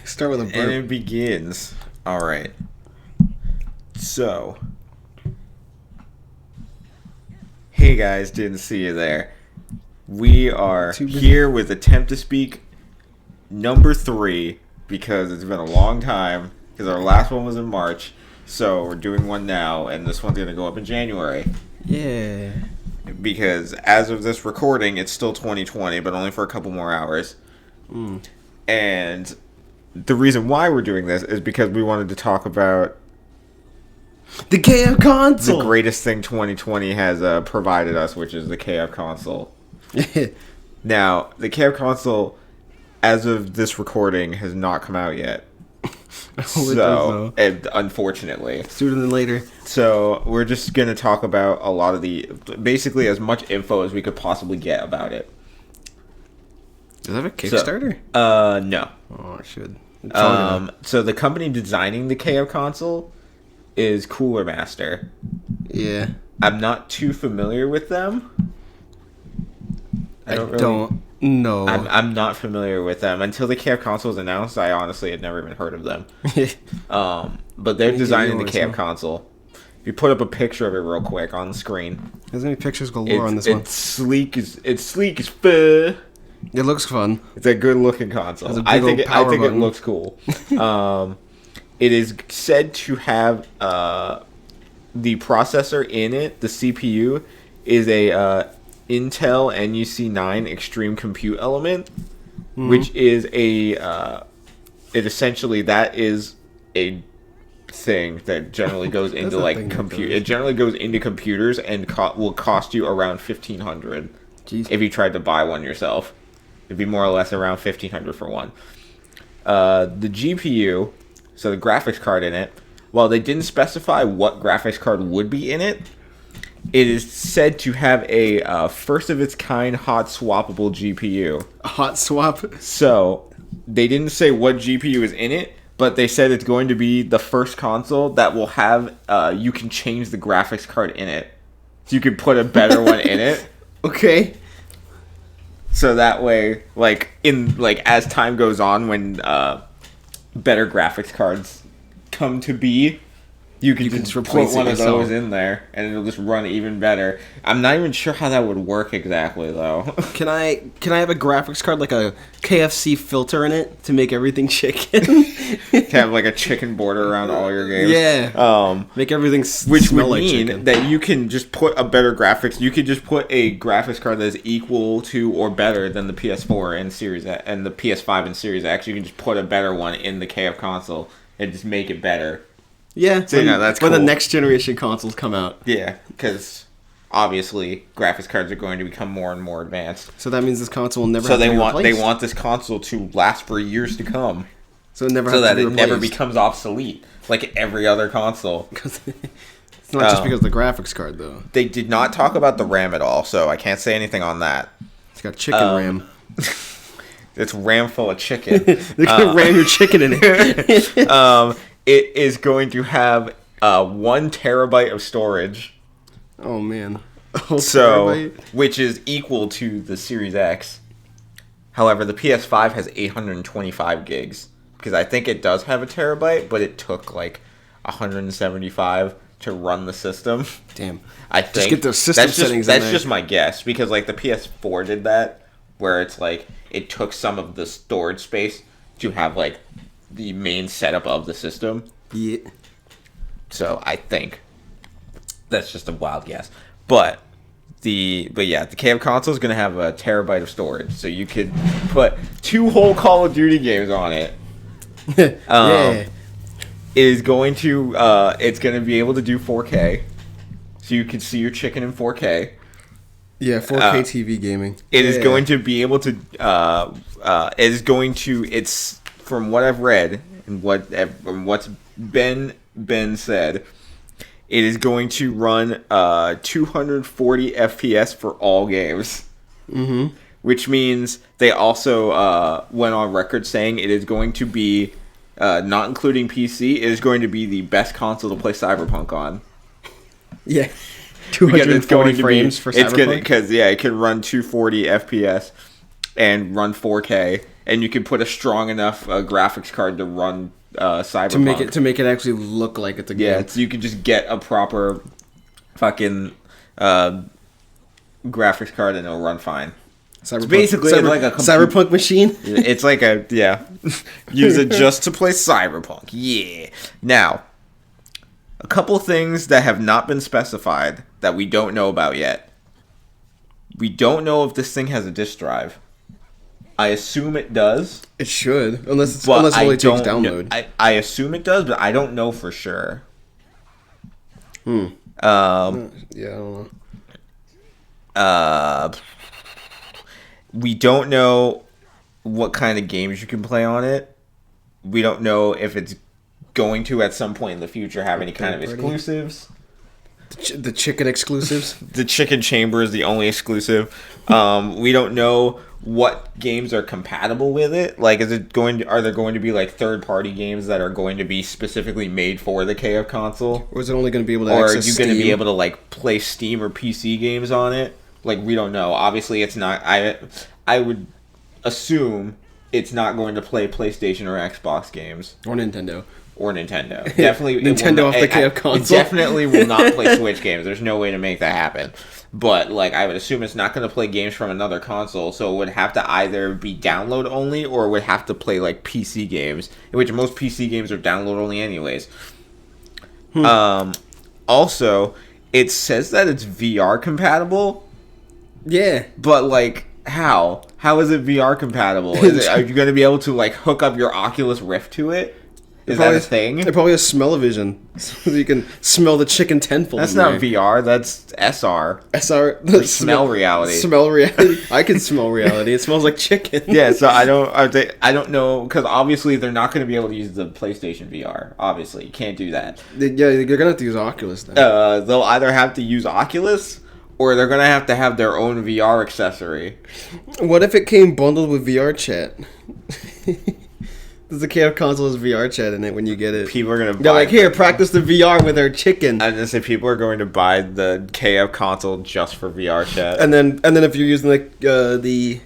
Start with a burp. And it begins. All right. So, hey guys, didn't see you there. We are here with Attempt to Speak number 3 because it's been a long time. Because our last one was in March, so we're doing one now, and this one's gonna go up in January. Yeah. Because as of this recording, it's still 2020, but only for a couple more hours. And the reason why we're doing this is because we wanted to talk about the KFConsole! The greatest thing 2020 has provided us, which is the KFConsole. Now, the KFConsole, as of this recording, has not come out yet. Unfortunately. Sooner than later. So, we're just going to talk about a lot of basically as much info as we could possibly get about it. Does that have a Kickstarter? No. Oh, it should. So the company designing the KFConsole is Cooler Master. Yeah. I'm not too familiar with them. I don't know. I'm not familiar with them. Until the KFConsole was announced, I honestly had never even heard of them. But they're designing the KFConsole. If you put up a picture of it real quick on the screen. There's gonna be pictures galore on this one. It's sleek as fuck. It looks fun. It's a good looking console. I think it looks cool. It is said to have the processor in it. The CPU is a Intel NUC9 Extreme Compute Element, which is that is a thing that generally goes into like compute. It generally goes into computers and will cost you around $1,500 if you tried to buy one yourself. It'd be more or less around $1,500 for one. The GPU, so the graphics card in it, while they didn't specify what graphics card would be in it, it is said to have a first-of-its-kind hot swappable GPU. A hot swap? So, they didn't say what GPU is in it, but they said it's going to be the first console that will have, you can change the graphics card in it. So you can put a better one in it. Okay. So that way, as time goes on, when better graphics cards come to be, you can just put one of those in there, and it'll just run even better. I'm not even sure how that would work exactly, though. Can I have a graphics card like a KFC filter in it to make everything chicken? To have like a chicken border around all your games. Yeah. Make everything which smell would like mean chicken. that you can just put a better graphics. You could just put a graphics card that is equal to or better than the PS4 and Series X, and the PS5 and Series X. You can just put a better one in the KFConsole and just make it better. Yeah, so, that's cool. When the next generation consoles come out. Yeah, because obviously graphics cards are going to become more and more advanced. So that means this console will never have to be replaced. They want this console to last for years to come. So it never never becomes obsolete like every other console. It's not just because of the graphics card, though. They did not talk about the RAM at all, so I can't say anything on that. It's got chicken RAM. It's RAM full of chicken. They're going to ram your chicken in it. It is going to have 1 terabyte of storage. Oh, man. Which is equal to the Series X. However, the PS5 has 825 gigs. Because I think it does have a terabyte, but it took like 175 to run the system. Damn. I think. Just get those system settings in there. That's just my guess. Because like the PS4 did that. Where it's like, it took some of the storage space to have like the main setup of the system. Yeah. So I think that's just a wild guess. But the KFConsole is going to have a terabyte of storage, so you could put 2 whole Call of Duty games on it. Yeah. It's going to be able to do 4K, so you can see your chicken in 4K. Yeah, 4K TV gaming. It is going to be able to. It's from what I've read and what's been said. It is going to run 240 FPS for all games. Mm-hmm. Which means they also went on record saying it is going to be, not including PC, it is going to be the best console to play Cyberpunk on. Yeah. 240 frames for Cyberpunk? Because, it can run 240 FPS and run 4K and you can put a strong enough graphics card to run Cyberpunk. To make it actually look like it's a game. Yeah, so you can just get a proper fucking graphics card and it'll run fine. It's basically like a Cyberpunk machine. It's like use it just to play Cyberpunk. Yeah. Now, a couple things that have not been specified that we don't know about yet. We don't know if this thing has a disk drive. I assume it does. It should, unless it only takes download. I assume it does, but I don't know for sure. Yeah, I don't know. We don't know what kind of games you can play on it. We don't know if it's going to, at some point in the future, have any kind of exclusives. The chicken exclusives? The chicken chamber is the only exclusive. We don't know what games are compatible with it. Like, are there going to be, like, third-party games that are going to be specifically made for the KF console? Or is it only going to be able to access Steam? Or are you going to be able to, like, play Steam or PC games on it? Like, we don't know. Obviously, it's not... I would assume it's not going to play PlayStation or Xbox games. Or Nintendo. Definitely... Nintendo off the KF console. It definitely will not play Switch games. There's no way to make that happen. But, like, I would assume it's not going to play games from another console, so it would have to either be download only or it would have to play, like, PC games, in which most PC games are download only anyways. Also, it says that it's VR compatible. Yeah. But, like, how? How is it VR compatible? Are you going to be able to, like, hook up your Oculus Rift to it? Is that a thing? It probably has smell-o-vision, so you can smell the chicken tenfold. That's not VR, that's SR. SR? Like smell reality. Smell reality? I can smell reality. It smells like chicken. Yeah, so I don't know, because obviously they're not going to be able to use the PlayStation VR. Obviously, you can't do that. Yeah, they're going to have to use Oculus then. They'll either have to use Oculus, or they're going to have their own VR accessory. What if it came bundled with VR chat? There's a KF console has VR chat in it when you get it. People are going to buy... They're like, here, practice the VR with our chicken. I was going to say, people are going to buy the KF console just for VR chat. And then if you're using the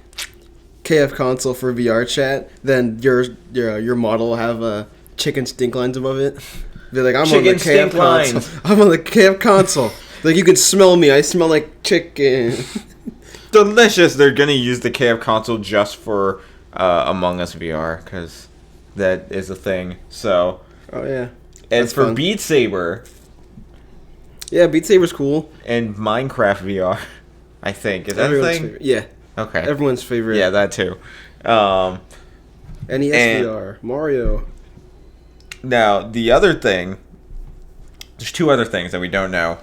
KF console for VR chat, then your model will have chicken stink lines above it. Be like, I'm on the KF console. I'm on the KF console. Like, you can smell me. I smell like chicken. Delicious. They're going to use the KF console just for Among Us VR, because... that is a thing. So, oh yeah, and that's for fun. Beat Saber, yeah, Beat Saber's cool, and Minecraft VR, I think is that a thing? Favorite. Yeah, okay, everyone's favorite. Yeah, that too. NES VR, Mario. Now the other thing, there's two other things that we don't know.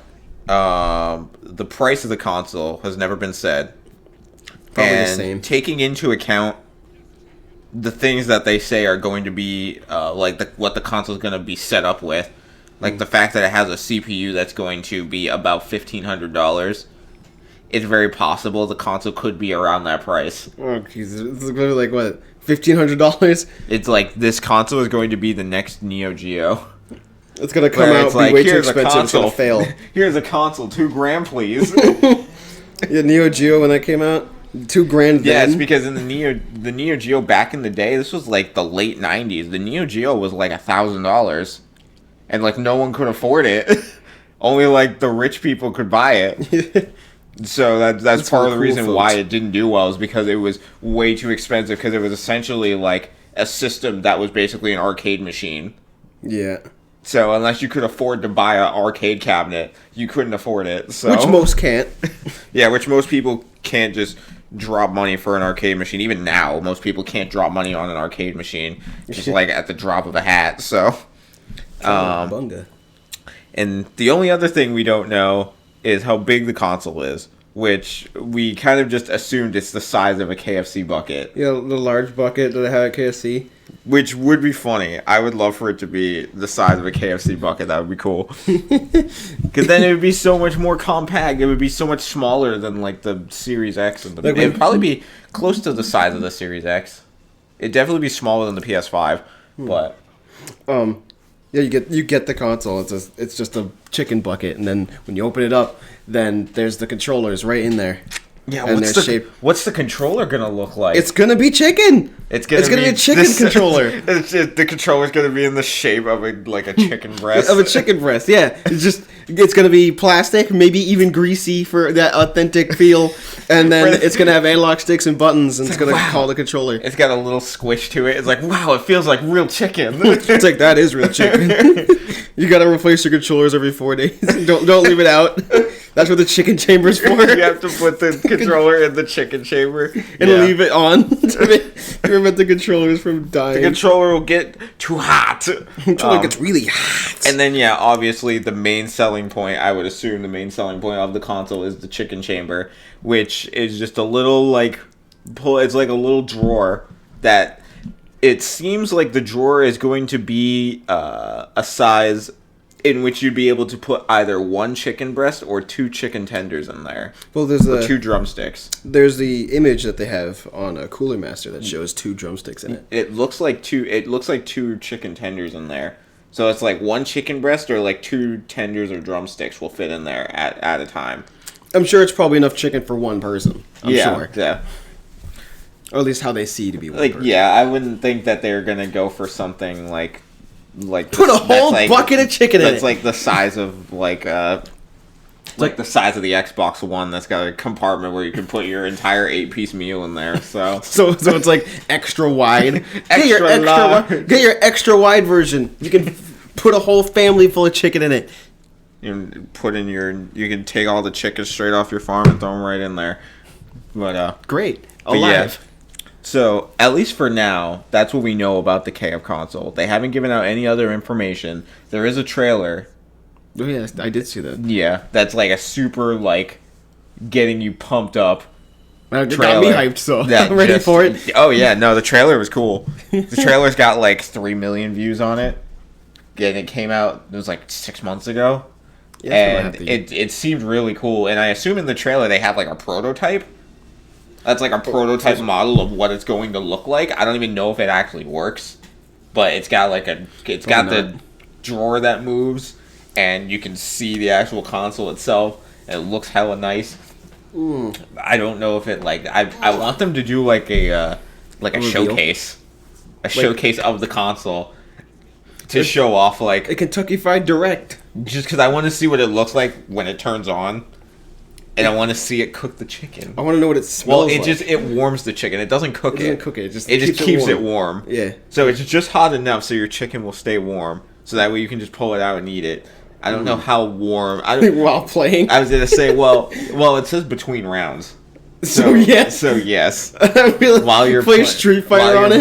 The price of the console has never been said. Probably the same. Taking into account the things that they say are going to be what the console is going to be set up with, like the fact that it has a CPU that's going to be about $1,500, it's very possible the console could be around that price. Oh Jesus, it's going to be like what, $1,500? It's like this console is going to be the next Neo Geo. It's going to come out be way too expensive. It's going to fail. Here's a console, $2,000, please. Yeah, Neo Geo when that came out. $2,000 then. Yeah, it's because in the Neo Geo back in the day, this was like the late 90s. The Neo Geo was like $1,000, and like no one could afford it. Only like the rich people could buy it. So that's part of the reason why it didn't do well, is because it was way too expensive, because it was essentially like a system that was basically an arcade machine. Yeah. So unless you could afford to buy an arcade cabinet, you couldn't afford it. So which most can't. Yeah, which most people can't just drop money for an arcade machine. Even now, most people can't drop money on an arcade machine just like at the drop of a hat. So, bunga. And the only other thing we don't know is how big the console is, which we kind of just assumed it's the size of a KFC bucket. Yeah, the large bucket that I have at KFC. Which would be funny. I would love for it to be the size of a KFC bucket. That would be cool. Because then it would be so much more compact. It would be so much smaller than like the Series X. And it would probably be close to the size of the Series X. It'd definitely be smaller than the PS5. But yeah, you get the console. It's just a chicken bucket, and then when you open it up, then there's the controllers right in there. Yeah, what's the controller gonna look like? It's gonna be chicken. It's gonna be a chicken controller. The controller's gonna be in the shape of a chicken breast. Of a chicken breast, yeah. It's gonna be plastic, maybe even greasy for that authentic feel, and then it's gonna have analog sticks and buttons, and it's gonna call the controller. It's got a little squish to it. It's like, wow, it feels like real chicken. It's like, that is real chicken. You gotta replace your controllers every 4 days. Don't leave it out. That's what the chicken chamber's for. You have to put the controller in the chicken chamber and leave it on to prevent the controllers from dying. The controller will get too hot. The controller gets really hot. And then, obviously the main selling point, I would assume the main selling point of the console is the chicken chamber, which is just a little, it's like a little drawer that it seems like the drawer is going to be a size in which you'd be able to put either one chicken breast or 2 chicken tenders in there. Well, there's 2 drumsticks. There's the image that they have on a Cooler Master that shows 2 drumsticks in it. It looks like 2 chicken tenders in there. So it's like 1 chicken breast or 2 tenders or drumsticks will fit in there at a time. I'm sure it's probably enough chicken for one person. I'm sure. Yeah. Or at least how they see to be one person. Yeah, I wouldn't think that they're gonna go for something like put a whole bucket of chicken in it. That's like the size of the size of the Xbox One. That's got a compartment where you can put your entire 8-piece meal in there. So it's like extra wide. Get your extra wide version. You can put a whole family full of chicken in it. You can take all the chicken straight off your farm and throw them right in there. But great. Alive. So, at least for now, that's what we know about the KFConsole. They haven't given out any other information. There is a trailer. Oh, yeah, I did see that. Yeah, that's a super, getting you pumped up trailer. It got me hyped, so I'm ready for it. Oh, yeah, no, the trailer was cool. The trailer's got, 3 million views on it. And it came out, it was, 6 months ago. Yeah, and it seemed really cool. And I assume in the trailer they have, a prototype. That's a prototype model of what it's going to look like. I don't even know if it actually works, but it's got the drawer that moves, and you can see the actual console itself. And it looks hella nice. I don't know if it I want them to do a showcase, showcase of the console to show off a Kentucky Fried Direct. Just because I want to see what it looks like when it turns on. And I want to see it cook the chicken. I want to know what it smells like. Well, it warms the chicken. It doesn't cook it. It doesn't cook it. It just keeps it warm. Yeah. So it's just hot enough so your chicken will stay warm. So that way you can just pull it out and eat it. I don't know how warm. While playing? I was going to say, well, it says between rounds. So yes. While you're playing Street Fighter on it?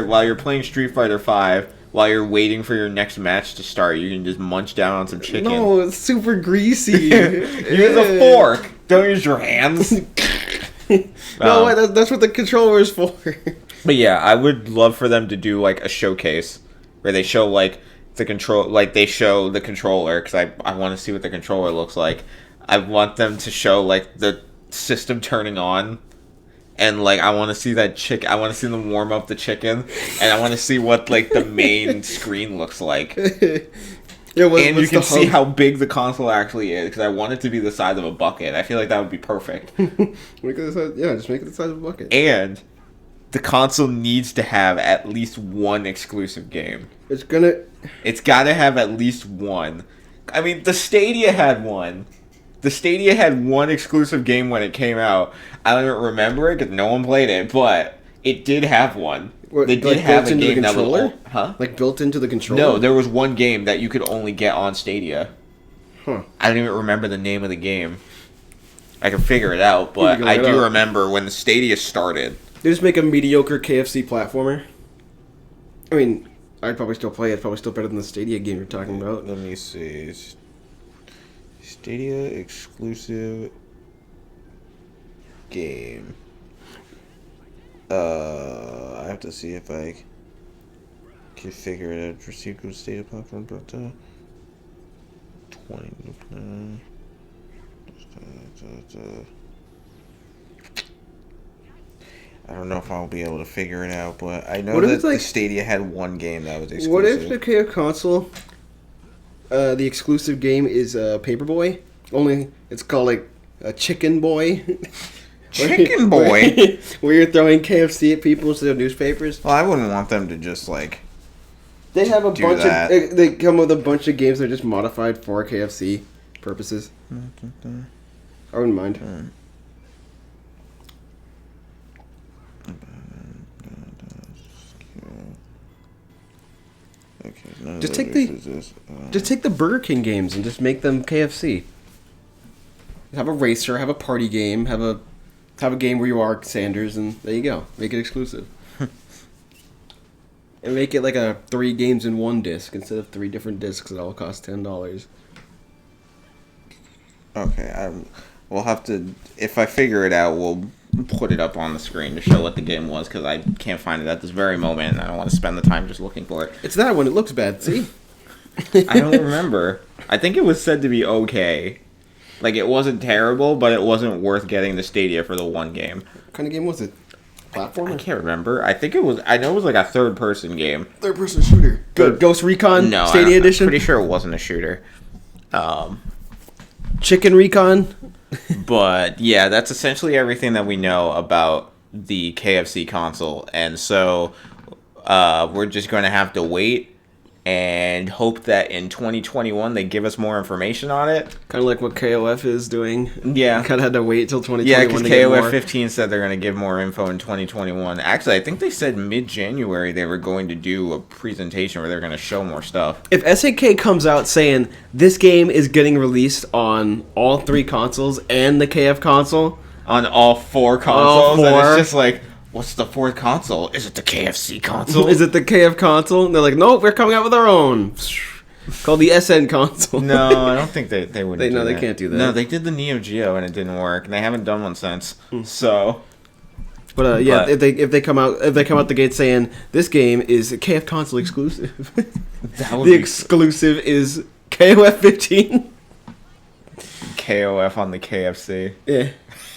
While you're playing Street Fighter 5... While you're waiting for your next match to start, you can just munch down on some chicken. No, it's super greasy. Use a fork. Don't use your hands. No, that's what the controller is for. But yeah, I would love for them to do a showcase where they show the control, they show the controller because I want to see what the controller looks like. I want them to show the system turning on. And I want to see that chicken. I want to see them warm up the chicken, and I want to see what the main screen looks like. Yeah, and you can see how big the console actually is because I want it to be the size of a bucket. I feel like that would be perfect. Just make it the size of a bucket. And the console needs to have at least one exclusive game. It's got to have at least one. I mean, the Stadia had one. The Stadia had one exclusive game when it came out. I don't remember it because no one played it, but it did have one. They did have a game that was... built into the controller? No, there was one game that you could only get on Stadia. Huh. I don't even remember the name of the game. I can figure it out, but I do remember when the Stadia started. They just make a mediocre KFC platformer. I mean, I'd probably still play it. It's probably still better than the Stadia game you're talking about. Let me see. Stadia exclusive game. I have to see if I can figure it out. Received with Stadia platform, but 20. I don't know if I'll be able to figure it out, but I know that the Stadia had one game that was exclusive. What if the KFConsole, the exclusive game is Paperboy? Only it's called a Chicken Boy. Chicken boy. Where you're throwing KFC at people instead of newspapers. Well, I wouldn't want them to just like. They have a bunch of. They come with a bunch of games that are just modified for KFC purposes. I wouldn't mind. Okay, just take the Burger King games and just make them KFC. Have a racer, have a party game, have a game where you are Sanders, and there you go. Make it exclusive. And make it like a 3 games in 1 disc instead of 3 different discs that all cost $10. Okay, we'll have to. If I figure it out, we'll put it up on the screen to show what the game was, because I can't find it at this very moment, and I don't want to spend the time just looking for it. It's that one. It looks bad. See? I don't remember. I think it was said to be okay. Like, it wasn't terrible, but it wasn't worth getting the Stadia for the one game. What kind of game was it? Platformer? I can't remember. I think it was. I know it was like a third-person game. Third-person shooter. Good. Ghost Recon Stadia Edition? I'm pretty sure it wasn't a shooter. Chicken Recon? But, yeah, that's essentially everything that we know about the KFC console. And so, we're just going to have to wait and hope that in 2021 they give us more information on it. Kind of like what KOF is doing. Yeah. Kind of had to wait till 2021 Yeah, because KOF 15 said they're going to give more info in 2021. Actually, I think they said mid-January they were going to do a presentation where they're going to show more stuff. If SNK comes out saying this game is getting released on all 3 consoles and the KF console... On all 4 consoles, and it's just like... What's the 4th console? Is it the KFC console? Is it the KF console? And they're like, nope, we're coming out with our own. Called the SN console. No, I don't think they would. They can't do that. No, they did the Neo Geo and it didn't work, and they haven't done one since. So, but if they come out the gate saying this game is a KF console exclusive, exclusive is KOF 15. KOF on the KFC. Yeah,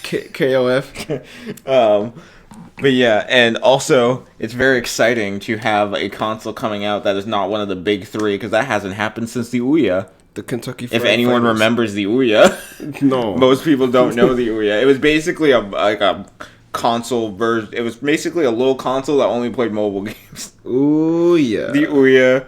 KOF. But yeah, and also, it's very exciting to have a console coming out that is not one of the big 3, because that hasn't happened since the Ouya. The Kentucky Fried If anyone Fighters. Remembers the Ouya. No. Most people don't know the Ouya. It was basically a console version. It was basically a little console that only played mobile games. Ouya. The Ouya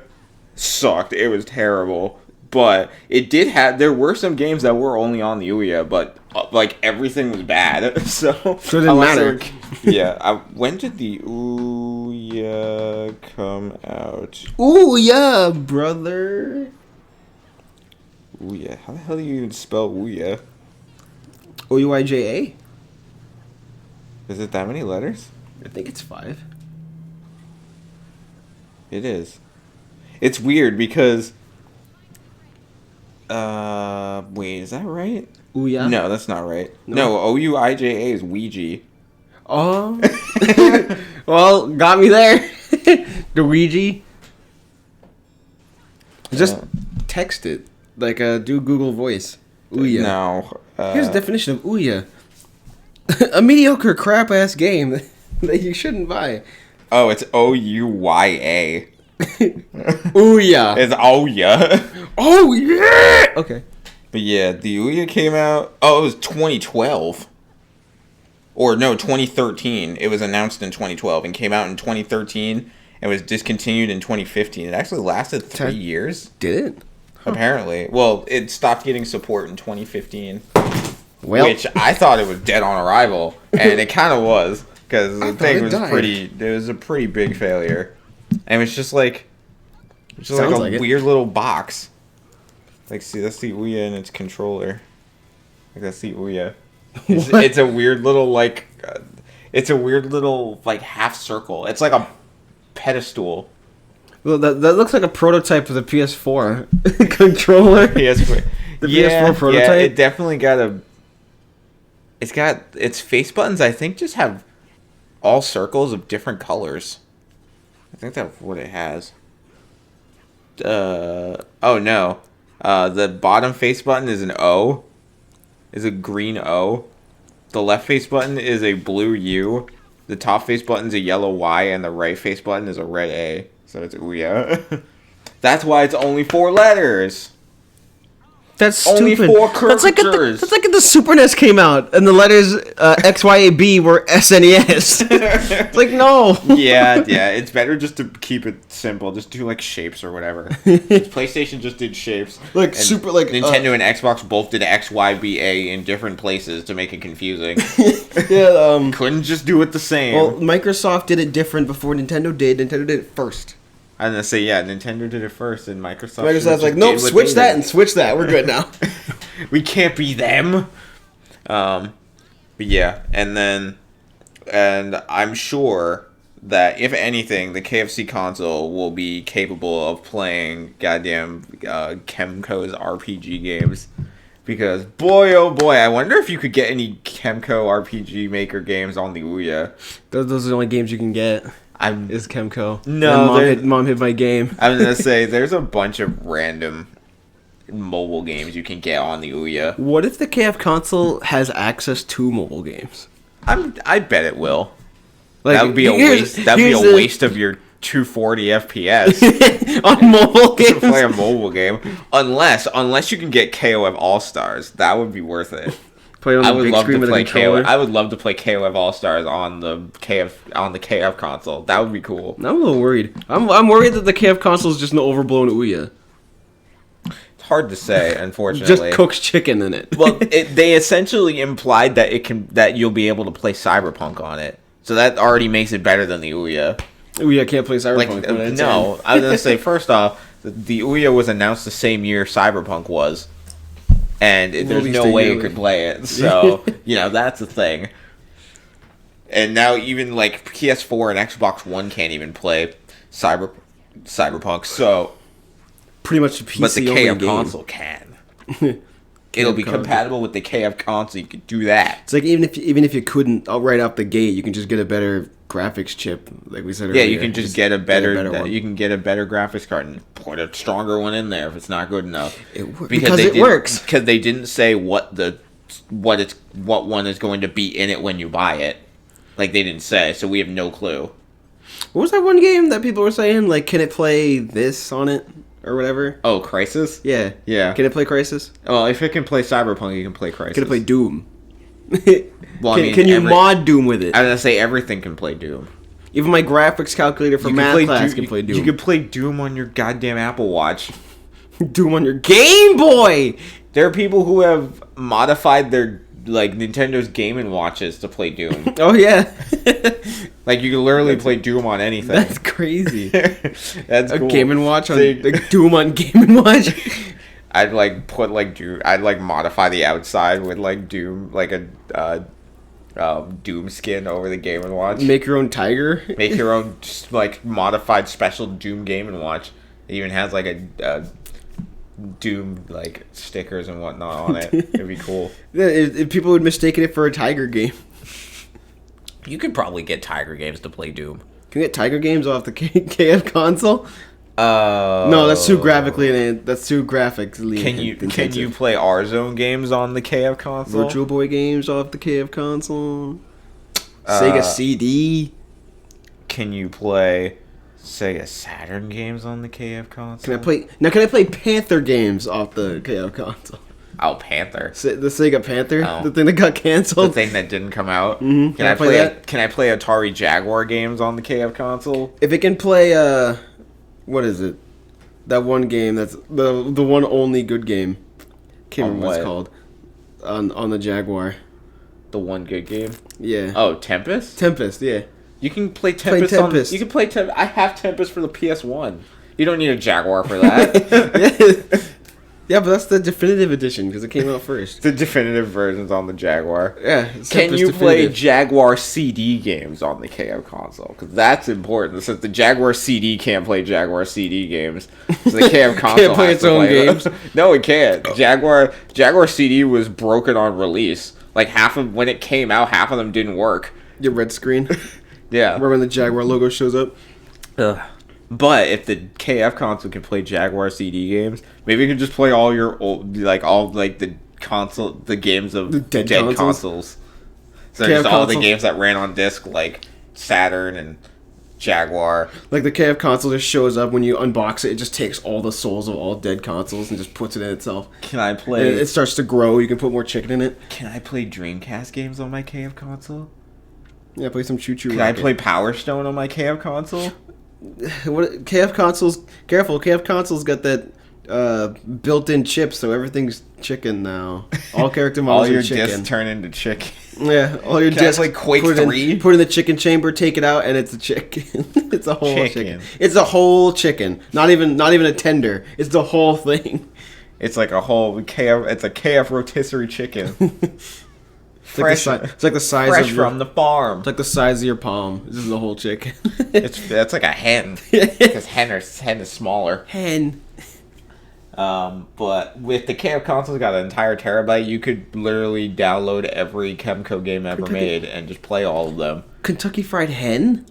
sucked. It was terrible. But it did have... There were some games that were only on the Ouya, but... like, everything was bad. So it didn't matter. Yeah. When did the Ouya come out? Ouya, brother. Ouya. How the hell do you even spell Ouya? Ouija? Is it that many letters? I think it's 5. It is. It's weird because... wait, is that right? Ouya? No, that's not right. No, Ouija is Ouija. Oh. Well, got me there. The Ouija. Just text it. Like, do Google Voice. Ouya. No. Here's the definition of Ouya. A mediocre crap-ass game that you shouldn't buy. Oh, it's Ouya. Ouya. It's Ouya. Oh, yeah! Okay. But yeah, the Ouya came out... Oh, it was 2012. Or no, 2013. It was announced in 2012 and came out in 2013 and was discontinued in 2015. It actually lasted 3 years. Did it? Huh. Apparently. Well, it stopped getting support in 2015. Well, which I thought it was dead on arrival. And it kind of was. Because the thing was pretty... It was a pretty big failure. And it was just like... It's just like a weird little box. Like, see, that's the Ouya and its controller. Like, that's the Ouya. It's a weird little, like... it's a weird little, like, half circle. It's like a pedestal. Well, that looks like a prototype of the PS4 controller. PS4. The PS4 prototype? Yeah, it definitely got a... It's got... Its face buttons, I think, just have all circles of different colors. I think that's what it has. Oh, no. The bottom face button is an O. Is a green O. The left face button is a blue U. The top face button is a yellow Y. And the right face button is a red A. So it's Ouya. That's why it's only 4 letters. That's stupid. Only 4 caricatures. That's like if the Super NES came out and the letters X, Y, A, B were SNES. It's like, no. Yeah. It's better just to keep it simple. Just do like shapes or whatever. PlayStation just did shapes. Like super like Nintendo and Xbox both did X, Y, B, A in different places to make it confusing. Yeah. Couldn't just do it the same. Well, Microsoft did it different before Nintendo did. Nintendo did it first. I was gonna say, yeah, Nintendo did it first, and Microsoft's like, nope, switch that and switch that. We're good now. We can't be them. But yeah, and I'm sure that if anything, the KFC console will be capable of playing goddamn Kemco's RPG games. Because boy, oh boy, I wonder if you could get any Kemco RPG Maker games on the Ouya. Those are the only games you can get. Is Kemco. No, Mom hit my game. I was gonna say there's a bunch of random mobile games you can get on the Ouya. What if the KFConsole has access to mobile games? I bet it will. Like, that would be a waste. That'd be a waste of your 240 FPS on mobile games. To play a mobile game, unless you can get KOF All Stars, that would be worth it. I would love to play KOF. I would love to play KOF All Stars on the KF console. That would be cool. I'm a little worried. I'm worried that the KF console is just an overblown Ouya. It's hard to say, unfortunately. Just cooks chicken in it. Well, they essentially implied that you'll be able to play Cyberpunk on it, so that already makes it better than the Ouya. Ouya can't play Cyberpunk. No, I was gonna say first off, the Ouya was announced the same year Cyberpunk was. And there's no way it could play it. So, that's the thing. And now even, like, PS4 and Xbox One can't even play Cyberpunk. So, pretty much a PC but the KF game. console can. It'll be compatible with the KF console. You could do that. It's like even if you couldn't right off the gate, you can just get a better graphics chip, like we said earlier. Yeah, you can just get a better one. You can get a better graphics card and put a stronger one in there if it's not good enough. Because it works. Because they didn't say what one is going to be in it when you buy it. Like they didn't say, so we have no clue. What was that one game that people were saying? Like, can it play this on it or whatever? Oh, Crysis? Yeah. Can it play Crysis? Well, if it can play Cyberpunk, it can play Crysis. Can it play Doom? Well, can you mod Doom with it? I was gonna say everything can play Doom. Even my graphics calculator for math class can play Doom. You can play Doom on your goddamn Apple Watch. Doom on your Game Boy! There are people who have modified their Nintendo's Game & Watches to play Doom. Oh yeah. Like you can literally play Doom on anything. That's crazy. That's cool. A Game & Watch on Doom on Game & Watch. I'd put Doom. I'd modify the outside with Doom, a Doom skin over the Game & Watch. Make your own tiger. Make your own modified special Doom Game & Watch. It even has a Doom stickers and whatnot on it. It'd be cool. Yeah, if people would mistake it for a Tiger game. You could probably get Tiger games to play Doom. Can you get Tiger games off the KF console? No, that's too graphically. That's too graphically. Can you play R-Zone games on the KF console? Virtual Boy games off the KF console. Sega CD. Can you play Sega Saturn games on the KF console? Can I play Panther games off the KF console? Oh, Panther. The Sega Panther? Oh. The thing that got canceled? The thing that didn't come out? Mm-hmm. Can I play that? Can I play Atari Jaguar games on the KF console? If it can play, what is it? That one game that's the one only good game. Can't remember what it's called. On the Jaguar. The one good game? Yeah. Oh, Tempest? Tempest, yeah. You can play Tempest. You can play Tempest. I have Tempest for the PS1. You don't need a Jaguar for that. Yeah, but that's the definitive edition because it came out first. The definitive version's on the Jaguar. Yeah. Can you play Jaguar CD games on the KF console? Because that's important. Since the Jaguar CD can't play Jaguar CD games, so the KF console can't play its own games. No, it can't. Oh. Jaguar CD was broken on release. When it came out, half of them didn't work. Your red screen. Yeah. Remember when the Jaguar logo shows up? Ugh. But if the KF console can play Jaguar CD games, maybe it can just play all your old, the games of the dead consoles. So just all the games that ran on disc, like Saturn and Jaguar. Like the KF console just shows up when you unbox it. It just takes all the souls of all dead consoles and just puts it in itself. Can I play? And it starts to grow. You can put more chicken in it. Can I play Dreamcast games on my KF console? Yeah, play some Choo Choo Can Rocket. I play Power Stone on my KF console? What KF consoles? Careful, KF consoles got that built-in chip, so everything's chicken now. All character models all your are chicken. discs turn into chicken. Yeah, all your Can discs. I play Quake put 3? Put in the chicken chamber, take it out, and it's a chicken. It's a whole chicken. It's a whole chicken. Not even a tender. It's the whole thing. It's like a whole KF. It's a KF rotisserie chicken. Fresh. It's like the size fresh of your, from the farm. It's like the size of your palm. This is the whole chicken. That's like a hen. Because hen is smaller. Hen. But with the KF console, got an entire terabyte. You could literally download every Kemco game ever made and just play all of them. Kentucky Fried Hen?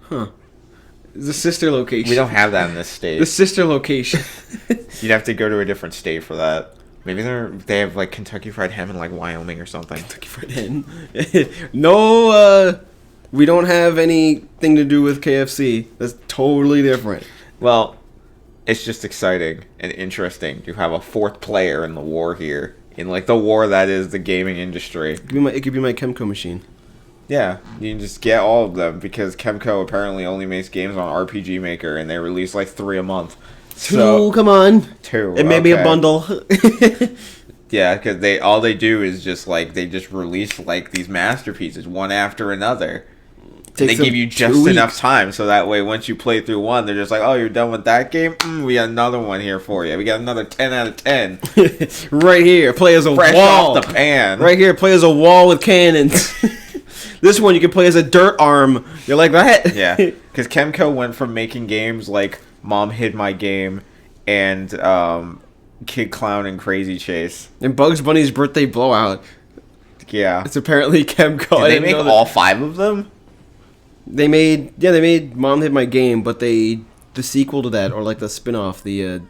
Huh. The sister location. We don't have that in this state. The sister location. You'd have to go to a different state for that. Maybe they have like Kentucky Fried Hen in like Wyoming or something. Kentucky Fried Hen. No, we don't have anything to do with KFC. That's totally different. Well, it's just exciting and interesting to have a fourth player in the war here. In like the war that is the gaming industry. It could be my Kemco machine. Yeah, you can just get all of them because Kemco apparently only makes games on RPG Maker and they release like 3 a month. Two, come on. 2. It may be a bundle. Yeah, because all they do is just like they just release like these masterpieces one after another. They give you just enough time so that way once you play through one, they're just like, oh, you're done with that game? We got another one here for you. We got another 10 out of 10. Right here, play as a Fresh wall. off the pan. Right here, play as a wall with cannons. This one you can play as a dirt arm. You're like that? Yeah, because Kemco went from making games like Mom Hid My Game and Kid Clown and Crazy Chase. And Bugs Bunny's Birthday Blowout. Yeah. It's apparently Kemco. Did they make all 5 of them? They made Mom Hid My Game, but the sequel to that, or like the spin-off, the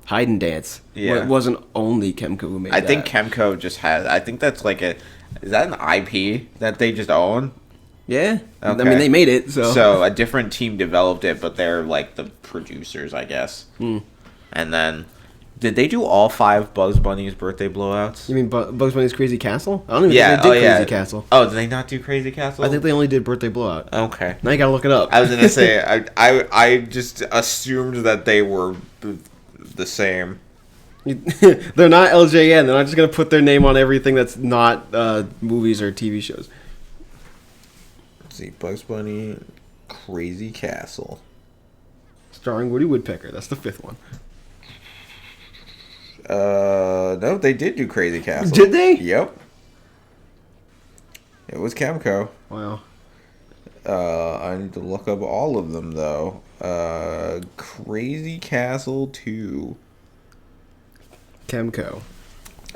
Hide and Dance, it wasn't only Kemco who made that. I think Kemco just has, I think that's like is that an IP that they just own? Yeah. Okay. I mean, they made it, so. So a different team developed it, but they're like the producers, I guess. And then, did they do all 5 Bugs Bunny's Birthday Blowouts? You mean Bugs Bunny's Crazy Castle? I don't even think they did Crazy Castle. Oh, did they not do Crazy Castle? I think they only did Birthday Blowout. Okay. Now you gotta look it up. I was gonna say, I just assumed that they were the same. They're not LJN. They're not just gonna put their name on everything that's not movies or TV shows. Let's see, Bugs Bunny, Crazy Castle. Starring Woody Woodpecker. That's the 5th one. No, they did do Crazy Castle. Did they? Yep. It was Kemco. Wow. I need to look up all of them, though. Crazy Castle 2. Kemco.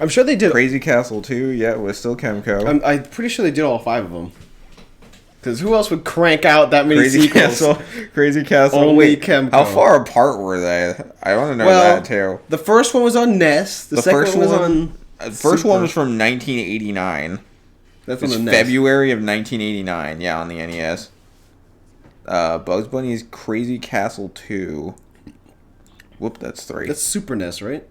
I'm sure they did. Crazy Castle 2, yeah, it was still Kemco. I'm pretty sure they did all 5 of them. Because who else would crank out that many Crazy sequels? Crazy Castle. Only Wait, Kemco. how far apart were they? I want to know that, too. The first one was on NES. The second one was on The first one was from 1989. That's on the NES. February of 1989, yeah, on the NES. Bugs Bunny's Crazy Castle 2. Whoop, that's 3. That's Super NES, right?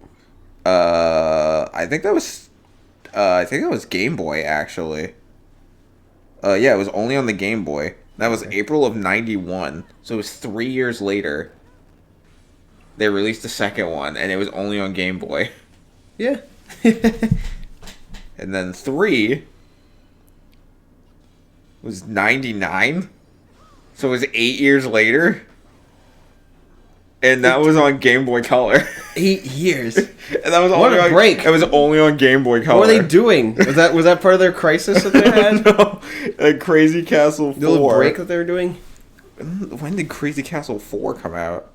I think that was Game Boy, actually. Yeah, it was only on the Game Boy. That was April of 91. So it was 3 years later. They released the second one, and it was only on Game Boy. Yeah. And then 3 was 99. So it was 8 years later. And that was on Game Boy Color. 8 years. And that was what a break. It was only on Game Boy Color. What were they doing? Was that part of their crisis that they had? No. Crazy Castle 4. The little break that they were doing? When did Crazy Castle 4 come out?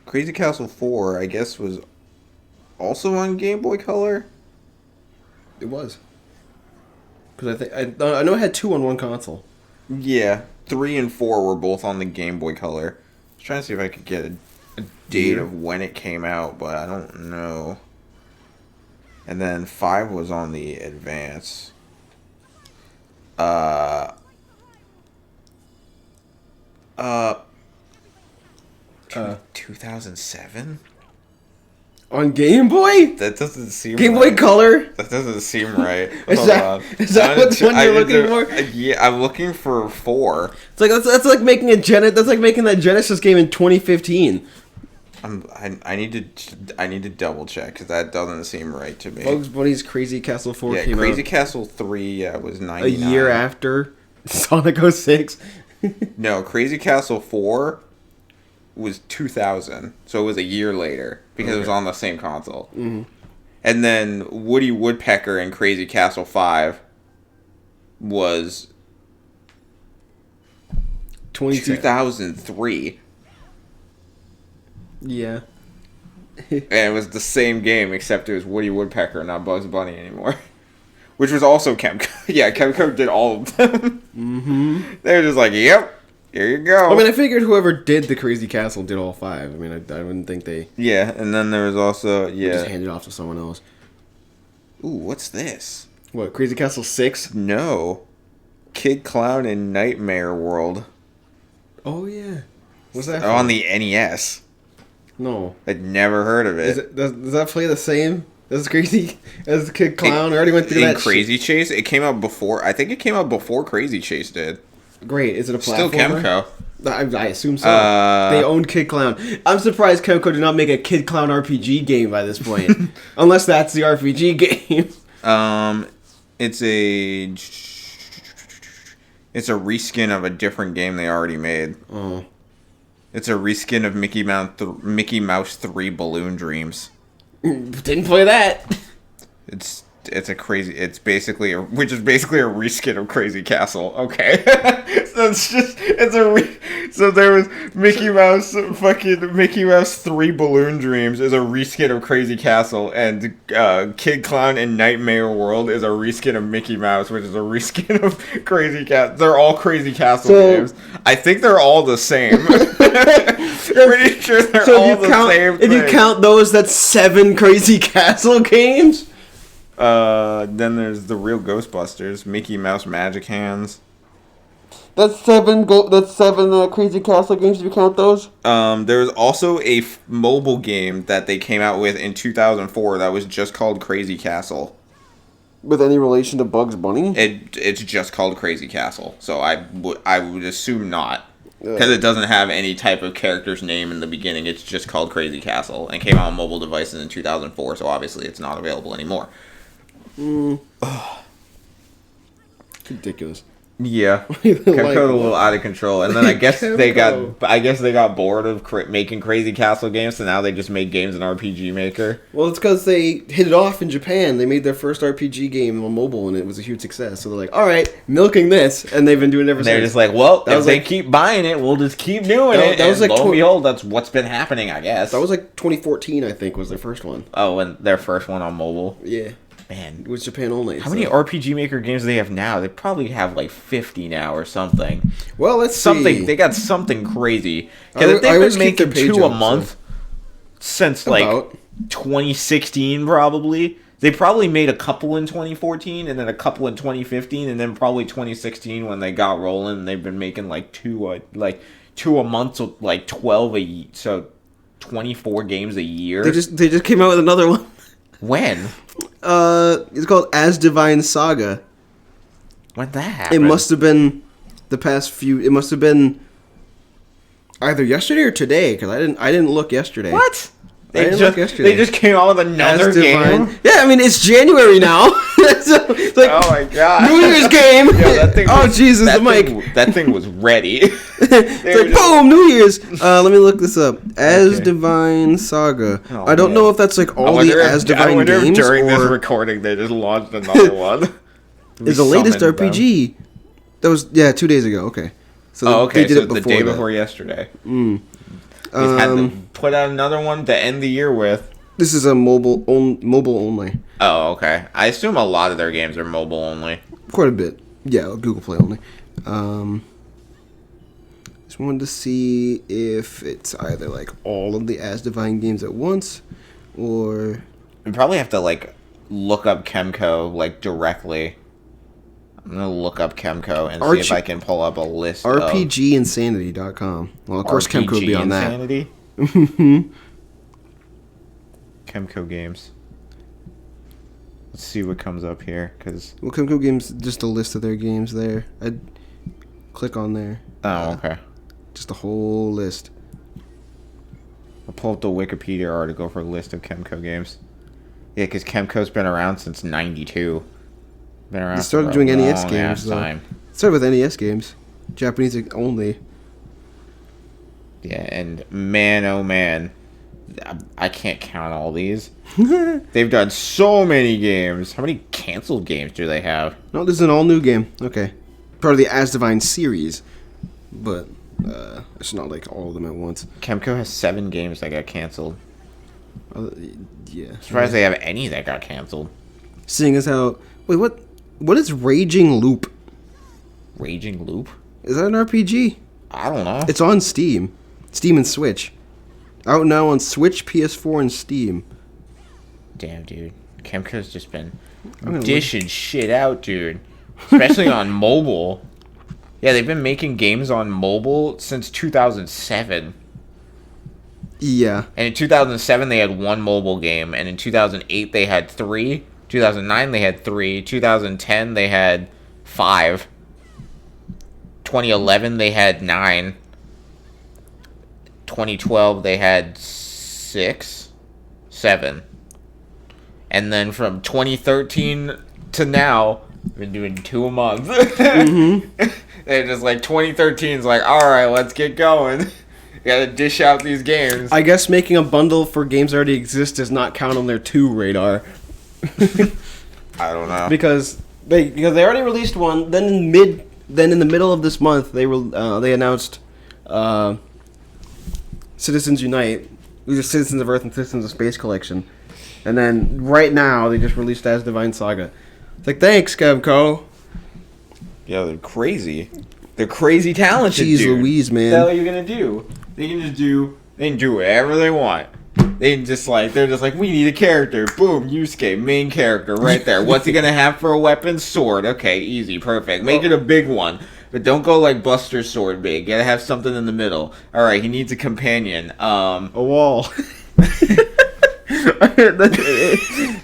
Crazy Castle 4, I guess, was also on Game Boy Color? It was. Because I know it had 2 on one console. Yeah, 3 and 4 were both on the Game Boy Color. I was trying to see if I could get a date of when it came out, but I don't know. And then 5 was on the advance. 2007? On Game Boy? That doesn't seem Game right. Boy Color? That doesn't seem right. Is that what one you're looking for? Yeah, I'm looking for 4. It's like that's like making that Genesis game in 2015. I need to double check because that doesn't seem right to me. Bugs Bunny's Crazy Castle 4 came Crazy out Castle 3 was 99. a year after Sonic 06. No, Crazy Castle 4 was 2000, so it was a year later because it was on the same console. Mm-hmm. And then Woody Woodpecker and Crazy Castle 5 was 2003. Yeah. And it was the same game, except it was Woody Woodpecker, not Bugs Bunny anymore. Which was also Kemco. Yeah, Kemco did all of them. Mm-hmm. They were just like, yep, here you go. I mean, I figured whoever did the Crazy Castle did all 5. I mean, I wouldn't think they... Yeah, and then there was also, just handed it off to someone else. Ooh, what's this? What, Crazy Castle 6? No. Kid Clown in Nightmare World. Oh, yeah. What's that on the NES. No. I'd never heard of it. Does that play the same as Crazy as Kid Clown? I already went through that. Crazy Chase? It came out before. I think it came out before Crazy Chase did. Great. Is it a platformer? Still Kemco. I assume so. They own Kid Clown. I'm surprised Kemco did not make a Kid Clown RPG game by this point. Unless that's the RPG game. It's a reskin of a different game they already made. Oh. It's a reskin of Mickey Mouse 3 Balloon Dreams. Didn't play that. It's basically a reskin of Crazy Castle. Okay. So there was Mickey Mouse 3 Balloon Dreams is a reskin of Crazy Castle, and Kid Clown in Nightmare World is a reskin of Mickey Mouse, which is a reskin of Crazy Castle. They're all Crazy Castle games. I think they're all the same. Pretty sure they're all the same thing. If you count those, that's 7 Crazy Castle games. Then there's the real Ghostbusters, Mickey Mouse Magic Hands. That's 7 Crazy Castle games if you count those. There was also a mobile game that they came out with in 2004 that was just called Crazy Castle. With any relation to Bugs Bunny? It's just called Crazy Castle, so I would assume not. Because it doesn't have any type of character's name in the beginning. It's just called Crazy Castle and came out on mobile devices in 2004, so obviously it's not available anymore. Ridiculous. Yeah, Kemco's a little out of control, and then I guess they got bored of making Crazy Castle games, so now they just make games in RPG Maker. Well, it's because they hit it off in Japan. They made their first RPG game on mobile, and it was a huge success. So they're like, "All right, milking this," and they've been doing it ever since. They're just like, "Well, if they keep buying it, we'll just keep doing it." That was like, lo and behold, that's what's been happening, I guess. That was like 2014, I think, was their first one. Oh, and their first one on mobile. Yeah. Man, it was Japan only. How many RPG Maker games do they have now? They probably have like 50 now or something. Well, let's see. They got something crazy. Because if they've been making 2 a month since like 2016, probably. They probably made a couple in 2014 and then a couple in 2015 and then probably 2016 when they got rolling. And they've been making like two a month, so like 12 so 24 games a year. They just came out with another one. When? It's called As Divine Saga. When that happened? It must have been it must have been either yesterday or today, because I didn't look yesterday. What? They just came out with another game? Yeah, I mean, it's January now. So, it's like, oh my god. New Year's game. Yo, Jesus, the mic. That thing was ready. It's like, boom, New Year's. Let me look this up. As Divine Saga. I don't know if that's like all the As Divine games. If during this recording they just launched another one. It's the latest RPG. That was, 2 days ago. Okay. So they did it the day before yesterday. They had to put out another one to end the year with. This is a mobile only. Oh, okay. I assume a lot of their games are mobile only. Quite a bit. Yeah, Google Play only. Just wanted to see if it's either like all of the As Divine games at once, or You probably have to like look up Kemco like directly. I'm gonna look up Kemco and see if I can pull up a list. RPGinsanity.com. Well, of course, Kemco would be on that. Insanity? Kemco games. Let's see what comes up here, well, Kemco games, just a list of their games there. I'd click on there. Oh, okay. Just a whole list. I'll pull up the Wikipedia article for a list of Kemco games. Yeah, because Kemco's been around since '92. Been around. They started doing NES games, though. Started with NES games, Japanese only. Yeah, and man, oh man, I can't count all these. They've done so many games. How many canceled games do they have? No, this is an all-new game. Okay, part of the As Divine series, but it's not like all of them at once. Kemco has 7 games that got canceled. Yeah. Surprised they have any that got canceled. Seeing as how... Wait, what is Raging Loop? Raging Loop? Is that an RPG? I don't know. It's on Steam. Steam and Switch. Out now on Switch, PS4, and Steam. Damn, dude. Kemco's just been dishing shit out, dude. Especially on mobile. Yeah, they've been making games on mobile since 2007. Yeah. And in 2007, they had 1 mobile game. And in 2008, they had 3. 2009, they had 3. 2010, they had 5. 2011, they had 9. 2012, they had 6. 7. And then from 2013 to now, we've been doing 2 a month. Mm-hmm. They're just like, 2013 is like, alright, let's get going. You gotta dish out these games. I guess making a bundle for games that already exist does not count on their 2 radar. I don't know. Because they already released one, then in the middle of this month they announced Citizens Unite, which is Citizens of Earth and Citizens of Space collection. And then right now they just released As Divine Saga. It's like, thanks, Kemco. Yeah, they're crazy. They're crazy talented, Jeez dude. Louise, man. What the hell are you gonna do? They can do whatever they want. They're just like, we need a character. Boom, Yusuke, main character right there. What's he gonna have for a weapon? Sword. Okay, easy, perfect. Make it a big one. But don't go like Buster's sword big. You gotta have something in the middle. Alright, he needs a companion. A wall.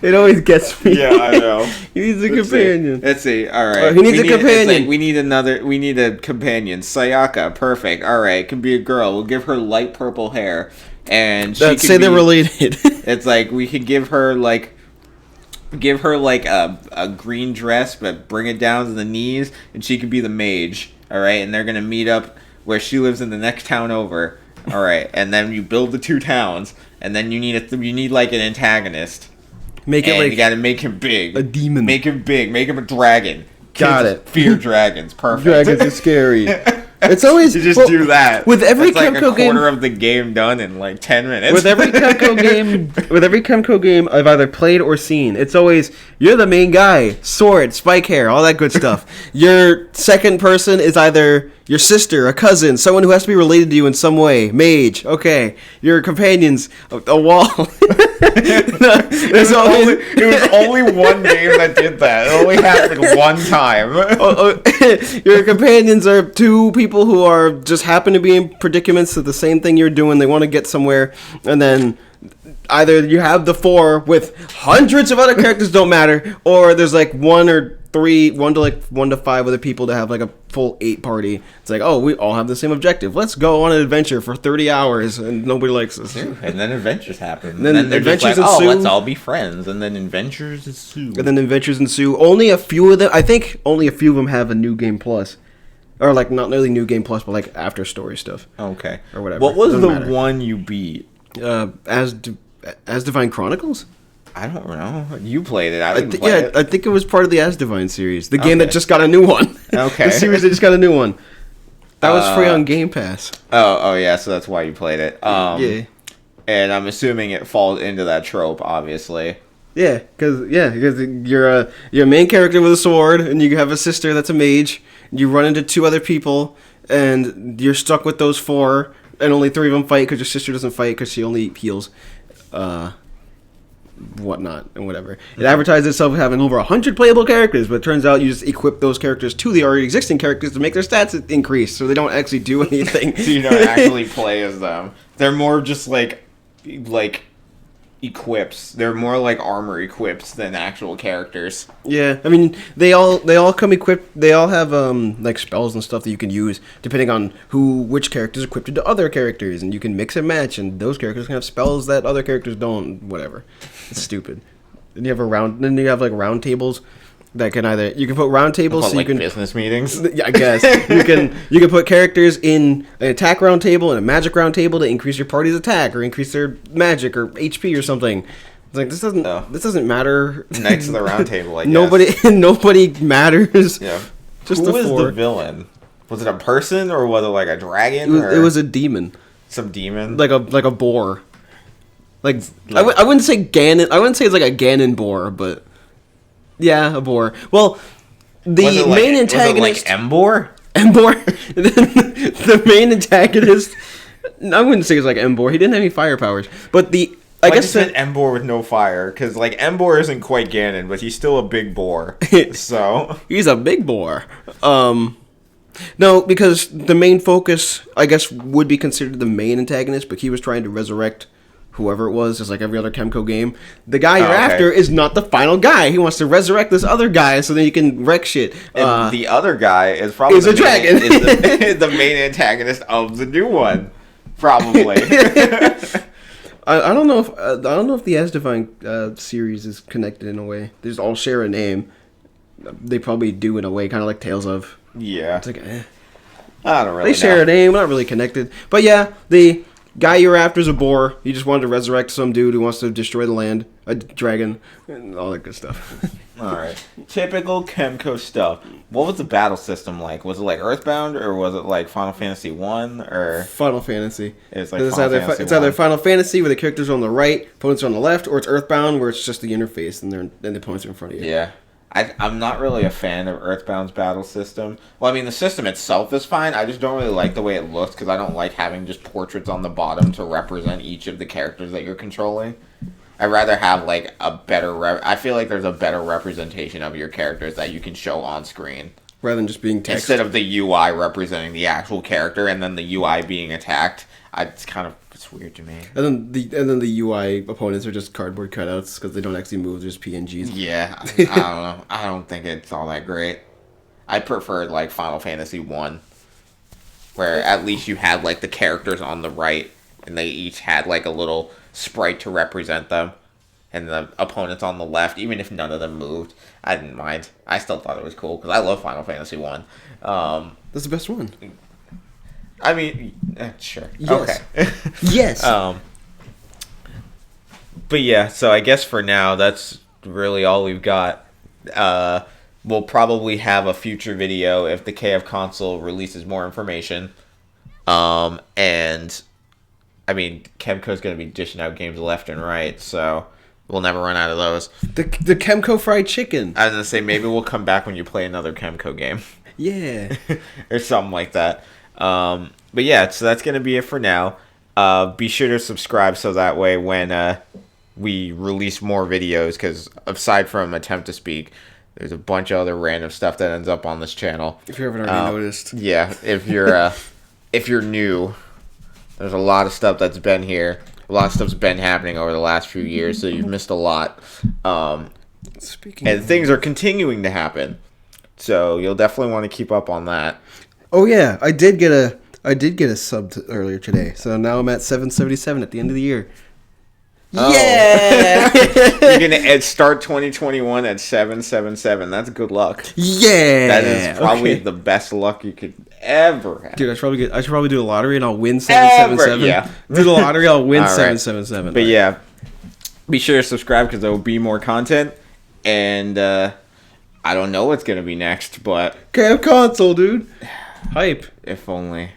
It always gets me. Yeah, I know. He needs a companion. Let's see. All right. He needs a companion. Like, we need a companion. Sayaka, perfect. All right, can be a girl. We'll give her light purple hair, and she say they're related. It's like we could give her like a green dress, but bring it down to the knees, and she could be the mage. All right, and they're gonna meet up where she lives in the next town over. All right, and then you build the 2 towns, and then you need like an antagonist. Make it like you gotta make him big. A demon. Make him big. Make him a dragon. Got it. Fear dragons. Perfect. Dragons are scary. It's always you just do that with every That's Kemco like a quarter of the game done in like 10 minutes. With every Kemco game I've either played or seen, it's always you're the main guy, sword, spike hair, all that good stuff. Your second person is either your sister, a cousin, someone who has to be related to you in some way. Mage, okay. Your companion's a wall. It was only one game that did that. It only happened one time. Your companions are 2 people who are just happen to be in predicaments to the same thing you're doing. They want to get somewhere, and then either you have the 4 with hundreds of other characters, don't matter, or there's like 1 or 3, 1 to 5 other people to have like a full 8 party. It's like, oh, we all have the same objective. Let's go on an adventure for 30 hours, and nobody likes us. And then adventures happen. And then adventures like, ensue. Oh, let's all be friends. And then adventures ensue. Only a few of them. I think only a few of them have a new game plus, or like not really new game plus, but like after story stuff. Okay. Or whatever. What was the one you beat? As Divine Chronicles. I don't know. You played it. I didn't play it. I think it was part of the As Divine series. The game that just got a new one. Okay. The series that just got a new one. That was free on Game Pass. Oh, yeah. So that's why you played it. Yeah. And I'm assuming it falls into that trope, obviously. Yeah, because you're a main character with a sword, and you have a sister that's a mage. And you run into 2 other people, and you're stuck with those 4, and only 3 of them fight because your sister doesn't fight because she only heals. whatnot and whatever. It advertised itself as having over 100 playable characters, but it turns out you just equip those characters to the already existing characters to make their stats increase, so they don't actually do anything. So you don't actually play as them. They're more just like equips. They're more like armor equips than actual characters. Yeah, I mean they all come equipped. They all have like spells and stuff that you can use depending on which character is equipped to other characters, and you can mix and match. And those characters can have spells that other characters don't. Whatever, it's stupid. Then you have like round tables. That can you can put round tables so like you can business meetings. Yeah, I guess you can put characters in an attack round table and a magic round table to increase your party's attack or increase their magic or HP or something. It's like this doesn't matter. Knights of the Round Table. I Nobody guess. nobody matters. Yeah. Just Who was the villain? Was it a person or was it like a dragon? It was a demon. Some demon. Like a boar. Like I wouldn't say Ganon. I wouldn't say it's like a Ganon boar, but. Yeah, a boar. Well, the main antagonist... Was it like Embor? Embor? The main antagonist... I wouldn't say it's like Embor. He didn't have any fire powers. But I guess said Embor with no fire, because like Embor isn't quite Ganon, but he's still a big boar. So... He's a big boar. No, because the main focus, I guess, would be considered the main antagonist, but he was trying to resurrect... whoever it was, just like every other Kemco game. The guy you're after is not the final guy. He wants to resurrect this other guy so that he can wreck shit. And the other guy is probably a dragon. Is the main antagonist of the new one, probably. I don't know if the Asdivine series is connected in a way. They just all share a name. They probably do in a way, kind of like Tales of. Yeah. It's like I don't really. They share a name, not really connected. But yeah, the guy you're after is a boar. He just wanted to resurrect some dude who wants to destroy the land, a dragon, and all that good stuff. Alright. Typical Kemco stuff. What was the battle system like? Was it like Earthbound, or was it like Final Fantasy 1, or... Final Fantasy. It's like It's either Final Fantasy, where the characters are on the right, opponents are on the left, or it's Earthbound, where it's just the interface, and the opponents are in front of you. Yeah. I'm not really a fan of Earthbound's battle system. Well, I mean, the system itself is fine. I just don't really like the way it looks, because I don't like having just portraits on the bottom to represent each of the characters that you're controlling. I'd rather have, like, a better... I feel like there's a better representation of your characters that you can show on screen. Rather than just being text. Instead of the UI representing the actual character and then the UI being attacked. It's weird to me. And then the UI opponents are just cardboard cutouts because they don't actually move. They're just PNGs. Yeah, I don't know. I don't think it's all that great. I preferred like Final Fantasy 1, where at least you had like the characters on the right, and they each had like a little sprite to represent them, and the opponents on the left. Even if none of them moved, I didn't mind. I still thought it was cool because I love Final Fantasy 1. That's the best one. I mean, sure. Yes. Okay. Yes. But yeah, so I guess for now, that's really all we've got. We'll probably have a future video if the KFConsole releases more information. And, I mean, Kemco's going to be dishing out games left and right, so we'll never run out of those. The Kemco fried chicken. I was going to say, maybe we'll come back when you play another Kemco game. Yeah. Or something like that. But yeah, so that's going to be it for now. Be sure to subscribe so that way when we release more videos, because aside from Attempt to Speak, there's a bunch of other random stuff that ends up on this channel. If you haven't already noticed. Yeah, if you're new, there's a lot of stuff that's been here. A lot of stuff's been happening over the last few years, so you've missed a lot. And things are continuing to happen. So you'll definitely want to keep up on that. Oh yeah, I did get a sub earlier today, so now I'm at 777 at the end of the year. Oh. Yeah, you're gonna start 2021 at 777. That's good luck. Yeah, that is probably the best luck you could ever have. Dude, I should probably do a lottery and I'll win 777. Yeah, do the lottery, I'll win 777. But yeah, be sure to subscribe because there will be more content, and I don't know what's gonna be next, but KFConsole, dude. Hype. If only.